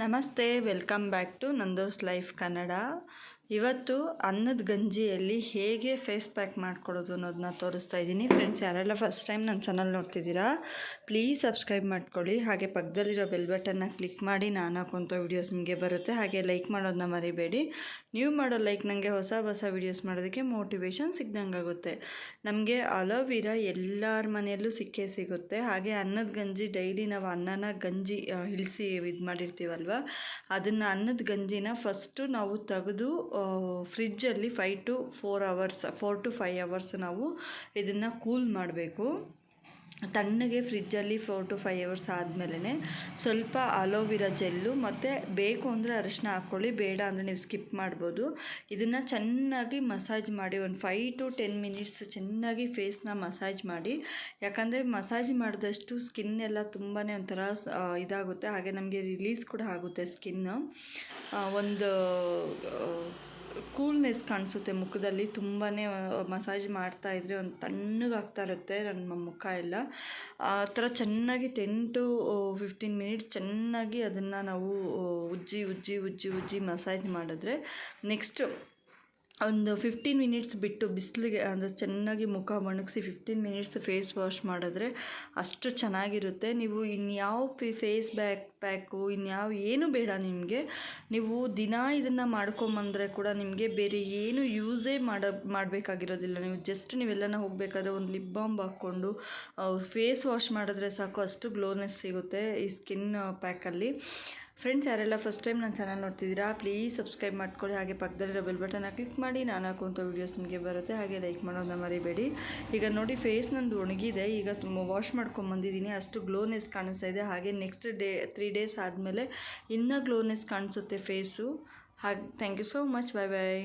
ನಮಸ್ತೆ, welcome back to Nando's life Kannada. ಇವತ್ತು ಅನ್ನದ ಗಂಜಿಯಲ್ಲಿ ಹೇಗೆ ಫೇಸ್ ಪ್ಯಾಕ್ ಮಾಡ್ಕೊಳ್ಳೋದು ಅನ್ನೋದನ್ನ ತೋರಿಸ್ತಾ ಇದ್ದೀನಿ. ಫ್ರೆಂಡ್ಸ್, ಯಾರೆಲ್ಲ ಫಸ್ಟ್ ಟೈಮ್ ನನ್ನ ಚಾನಲ್ ನೋಡ್ತಿದ್ದೀರಾ ಪ್ಲೀಸ್ ಸಬ್ಸ್ಕ್ರೈಬ್ ಮಾಡ್ಕೊಳ್ಳಿ. ಹಾಗೆ ಪಕ್ಕದಲ್ಲಿರೋ ಬೆಲ್ ಬಟನ್ನ ಕ್ಲಿಕ್ ಮಾಡಿ ನಾನು ಹಾಕೋಂಥ ವೀಡಿಯೋಸ್ ನಿಮಗೆ ಬರುತ್ತೆ. ಹಾಗೆ ಲೈಕ್ ಮಾಡೋದನ್ನ ಮರಿಬೇಡಿ. ನೀವು ಮಾಡೋ ಲೈಕ್ ನನಗೆ ಹೊಸ ವೀಡಿಯೋಸ್ ಮಾಡೋದಕ್ಕೆ ಮೋಟಿವೇಶನ್ ಸಿಗ್ದಂಗೆ ಆಗುತ್ತೆ. ನಮಗೆ ಅಲೋವಿರಾ ಎಲ್ಲರ ಮನೆಯಲ್ಲೂ ಸಿಗುತ್ತೆ. ಹಾಗೆ ಅನ್ನದ ಗಂಜಿ ಡೈಲಿ ನಾವು ಅನ್ನನ ಗಂಜಿ ಇಳಿಸಿ ಇದು ಮಾಡಿರ್ತೀವಲ್ವ, ಅದನ್ನು ಅನ್ನದ ಗಂಜಿನ ಫಸ್ಟು ನಾವು ತೆಗೆದು ಫ್ರಿಜ್ಜಲ್ಲಿ 4 to 5 hours ನಾವು ಇದನ್ನು ಕೂಲ್ ಮಾಡಬೇಕು. ತಣ್ಣಗೆ ಫ್ರಿಜ್ಜಲ್ಲಿ 4 to 5 hours ಆದಮೇಲೆ ಸ್ವಲ್ಪ ಅಲೋವಿರಾ ಜೆಲ್ಲು ಮತ್ತು ಬೇಕು ಅಂದರೆ ಅರಿಶಿನ ಹಾಕ್ಕೊಳ್ಳಿ, ಬೇಡ ಅಂದರೆ ನೀವು ಸ್ಕಿಪ್ ಮಾಡ್ಬೋದು. ಇದನ್ನು ಚೆನ್ನಾಗಿ ಮಸಾಜ್ ಮಾಡಿ ಒಂದು 5 to 10 minutes ಚೆನ್ನಾಗಿ ಫೇಸ್ನ ಮಸಾಜ್ ಮಾಡಿ. ಯಾಕಂದರೆ ಮಸಾಜ್ ಮಾಡಿದಷ್ಟು ಸ್ಕಿನ್ ಎಲ್ಲ ತುಂಬಾ ಒಂಥರ ಇದಾಗುತ್ತೆ. ಹಾಗೆ ನಮಗೆ ರಿಲೀಸ್ ಕೂಡ ಆಗುತ್ತೆ ಸ್ಕಿನ್ನು. ಒಂದು ಕೂಲ್ನೆಸ್ ಕಾಣಿಸುತ್ತೆ ಮುಖದಲ್ಲಿ. ತುಂಬಾ ಮಸಾಜ್ ಮಾಡ್ತಾಯಿದ್ರೆ ಒಂದು ತಣ್ಣಗಾಗ್ತಾ ಇರುತ್ತೆ ನನ್ನ ಮುಖ ಎಲ್ಲ. ಆ ಥರ ಚೆನ್ನಾಗಿ 10 to 15 minutes ಚೆನ್ನಾಗಿ ಅದನ್ನು ನಾವು ಉಜ್ಜಿ ಮಸಾಜ್ ಮಾಡಿದ್ರೆ ನೆಕ್ಸ್ಟ್ ಒಂದು 15 minutes ಬಿಟ್ಟು ಬಿಸಿಲಿಗೆ ಅಂದರೆ ಚೆನ್ನಾಗಿ ಮುಖ ಒಣಗಿಸಿ 15 minutes ಫೇಸ್ ವಾಶ್ ಮಾಡಿದ್ರೆ ಅಷ್ಟು ಚೆನ್ನಾಗಿರುತ್ತೆ. ನೀವು ಇನ್ಯಾವ ಫೇಸ್ ಪ್ಯಾಕು ಏನು ಬೇಡ ನಿಮಗೆ. ನೀವು ದಿನ ಇದನ್ನು ಮಾಡ್ಕೊಂಬಂದರೆ ಕೂಡ ನಿಮಗೆ ಬೇರೆ ಏನು ಯೂಸೇ ಮಾಡಬೇಕಾಗಿರೋದಿಲ್ಲ. ನೀವು ಜಸ್ಟ್ ನೀವೆಲ್ಲನ ಹೋಗಬೇಕಾದ್ರೆ ಒಂದು ಲಿಪ್ ಬಾಮ್ ಹಾಕ್ಕೊಂಡು ಫೇಸ್ ವಾಶ್ ಮಾಡಿದ್ರೆ ಸಾಕು, ಅಷ್ಟು ಗ್ಲೋನೆಸ್ ಸಿಗುತ್ತೆ ಈ ಸ್ಕಿನ್ ಪ್ಯಾಕಲ್ಲಿ. ಫ್ರೆಂಡ್ಸ್, ಯಾರೆಲ್ಲ ಫಸ್ಟ್ ಟೈಮ್ ನನ್ನ ಚಾನಲ್ ನೋಡ್ತಿದ್ದೀರಾ ಪ್ಲೀಸ್ ಸಬ್ಸ್ಕ್ರೈಬ್ ಮಾಡ್ಕೊಳ್ಳಿ. ಹಾಗೆ ಪಕ್ಕದಲ್ಲಿರೋ ಬೆಲ್ ಬಟನ್ನ ಕ್ಲಿಕ್ ಮಾಡಿ ನಾನು ಹಾಕುವಂಥ ವೀಡಿಯೋಸ್ ನಿಮಗೆ ಬರುತ್ತೆ. ಹಾಗೆ ಲೈಕ್ ಮಾಡೋದನ್ನ ಮರಿಬೇಡಿ. ಈಗ ನೋಡಿ, ಫೇಸ್ ನಂದು ಒಣಗಿದೆ. ಈಗ ವಾಶ್ ಮಾಡ್ಕೊಂಬಂದಿದ್ದೀನಿ, ಅಷ್ಟು ಗ್ಲೋನೆಸ್ ಕಾಣಿಸ್ತಾ ಇದೆ. ಹಾಗೆ ನೆಕ್ಸ್ಟ್ 3 days ಆದಮೇಲೆ ಇನ್ನೂ ಗ್ಲೋನೆಸ್ ಕಾಣಿಸುತ್ತೆ ಫೇಸು. ಹಾಗೆ thank you so much. Bye bye.